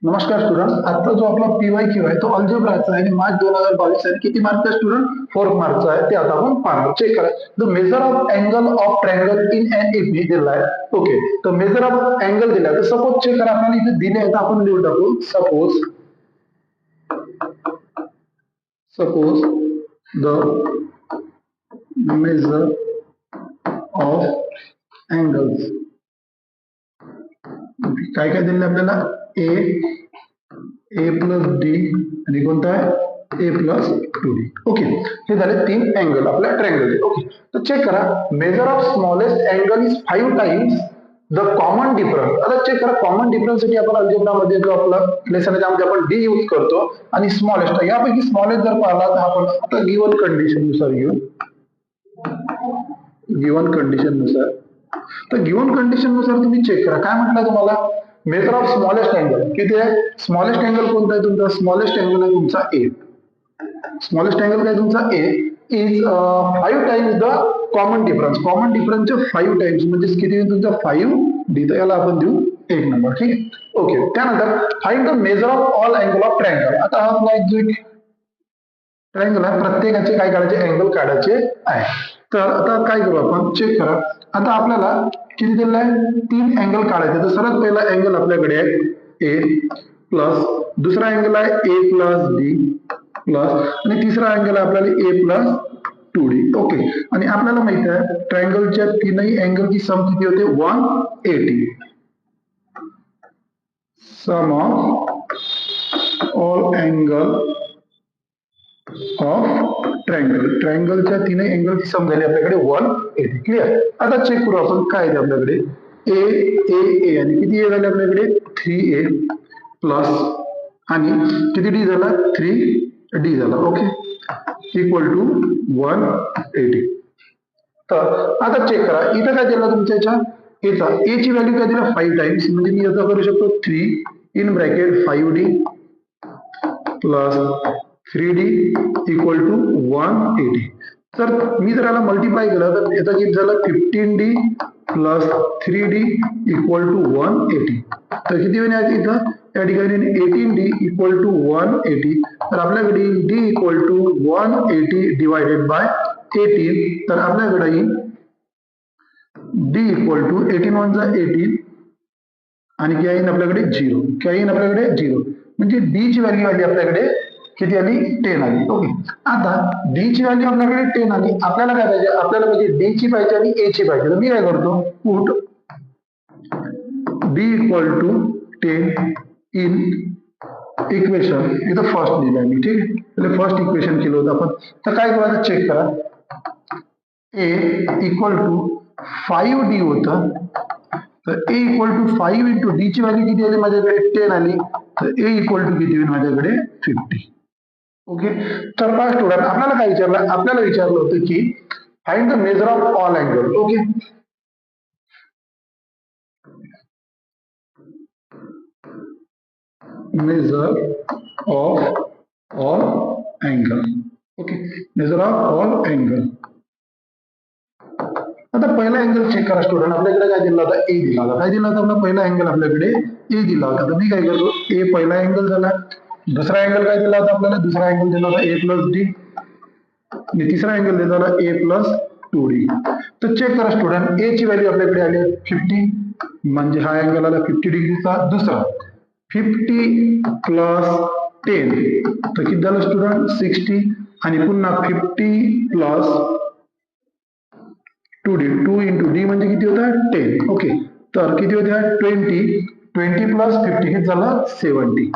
नमस्कार स्टुडंट, आता जो आपला PYQ आहे तो अल्जेब्राचा आहे आणि मार्च 2022 आहे. किती मार्कचा स्टुडंट? 4 मार्कचा आहे. ते आता आपण पाहणार. चेक करा. The measure of angle of triangle in an if दिला आहे. ओके, तर मेजर ऑफ अँगल दिला आहे. तर सपोज चेक करा, आपल्याला इथे दिले आहे तर आपण लिहून टाकू. Suppose the measure of angles काय काय दिले आपल्याला? ए प्लस डी आणि कोणता आहे? ए प्लस 2d. ओके, हे झाले 3 अँगल आपल्या ट्रायंगल. ओके, तर चेक करा. Measure of smallest angle is 5 times the common difference. आता चेक करा, कॉमन डिफरन्स साठी आपण अल्जेब्रा मध्ये जो आपला लेसन आहे त्यामध्ये आपण डी यूज करतो आणि स्मॉलेस्ट, यापैकी स्मॉलेस्ट जर पाहिला तर आपण आता गिवन कंडिशन नुसार घेऊ. गिवन कंडिशन नुसार, तर गिवन कंडिशन नुसार तुम्ही चेक करा. काय म्हटलं तुम्हाला? मेजर ऑफ स्मॉलेस्ट अँगल किती आहे? स्मॉलेस्ट अँगल कोणता आहे तुमचा? स्मॉलेस्ट अँगल आहे तुमचा ए. स्मॉलेस्ट अँगल काय तुमचा? A is 5 times the common difference. Common डिफरन्सचे 5 टाइम्स म्हणजे किती आहे तुमचा? 5d. तर याला आपण देऊ 1 नंबर. ठीक आहे. ओके, त्यानंतर find the measure of all angle of triangle. आता हा आपला एक ट्रायंगल आहे, प्रत्येकाचे काय काढायचे? अँगल काढायचे आहे. तर आता काय करू आपण? चेक करा. आता आपल्याला किती दिलेलं आहे? 3 अँगल काढायचे. तर सर्वात पहिला अँगल आपल्याकडे आहे ए प्लस, दुसरा अँगल आहे ए प्लस डी प्लस आणि तिसरा अँगल आहे आपल्याला ए प्लस 2d. ओके, आणि आपल्याला माहिती आहे ट्रायंगलच्या तीनही अँगलची सम किती होते? 180. Sum of all angle of triangle. ट्रायंगलच्या तीनही अँगलची सम झाली आपल्याकडे 180. क्लिअर. आता चेक करू आपण काय आहे आपल्याकडे. ए ए ए आणि किती ए झाले आपल्याकडे? 3a प्लस आणि किती डी झाला? 3d झाला. Okay, equal to 180. तर आता चेक करा, इथं काय दिलं तुमच्या याच्या एचा? ए ची व्हॅल्यू काय दिला? 5 टाइम्स. म्हणजे मी याचा करू शकतो 3 in bracket 5d plus 3d equal to 180. तर मी जर याला मल्टिप्लाय केलं तर याचा किती झालं? 15d plus 3d equal to 180. तर किती होईल इथं? या ठिकाणी 18d इक्वल टू 180. तर आपल्याकडे d equal to 180 divided by 18. तर आपल्याकडे d इक्वल टू 18 वन जा 18 आणि काय येईल आपल्याकडे? 0. काय येईल आपल्याकडे? 0. म्हणजे d ची व्हॅल्यू आली आपल्याकडे किती आली? 10 आली. ओके, आता d ची व्हॅल्यू आपल्याकडे 10 आली. आपल्याला काय पाहिजे? आपल्याला म्हणजे d ची पाहिजे आणि a ची पाहिजे. तर मी काय करतो? Put d equal to 10 in equation. इथं फर्स्ट लिहिलं मी. ठीक आहे, फर्स्ट इक्वेशन केलं होतं आपण. तर काय करायचं? चेक करा. a इक्वल टू 5d होतं. तर a equal to 5 into d ची व्हॅल्यू किती आली माझ्याकडे? 10 आली. तर a इक्वल टू किती होईल माझ्याकडे? 50. ओके, तर पहा स्टुडंट, आपल्याला काय विचारलं? आपल्याला विचारलं होतं की find the measure of all angle. Okay, major of all angle. Okay, major of all angle. आता पहिला अँगल चेक करा स्टुडंट. आपल्याकडे काय दिला होता? ए दिला होता. काय दिला होता? आपला पहिला अँगल आपल्याकडे ए दिला होता. तर मी काय करतो? ए पहिला अँगल झाला. दुसरा अँगल काय दिला होता आपल्याला? दुसरा अँगल दिला होता ए प्लस डी आणि तिसरा अँगल दिला होता ए प्लस 2d. तर चेक करा स्टुडंट, ए ची व्हॅल्यू आपल्याकडे आली 50, म्हणजे हा अँगल आला 50 डिग्रीचा. दुसरा 50 प्लस 10 तर किती झालं स्टुडंट? 60 आणि पुन्हा 50 प्लस 2d. 2 इंटू डी म्हणजे किती होता? 10. ओके, तर किती होत्या? 20 प्लस 50 किती झालं? 70.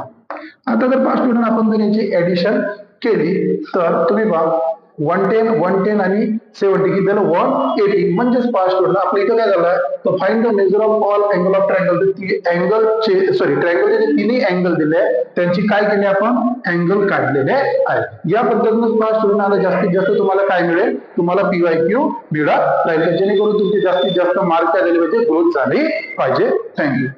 आता जर पाच स्टुडंट आपण जर याची ऍडिशन केली तर तुम्ही पहा 110 110 आणि 70 किती झालं? 180. म्हणजेच पाच स्टुडंट आपल्या इथं काय झालं? तर find the measure of all angle of triangle. ट्रायंगलचे जे तिन्ही अँगल दिले त्यांची काय केले? आपण अँगल काढलेले आहे. या पद्धतीने पाच स्टुडंट आता जास्तीत जास्त तुम्हाला काय मिळेल? तुम्हाला PYQ मिळत राहील, जेणेकरून तुमचे जास्तीत जास्त मार्क काय झाले पाहिजे? ग्रोथ झाली पाहिजे. थँक्यू.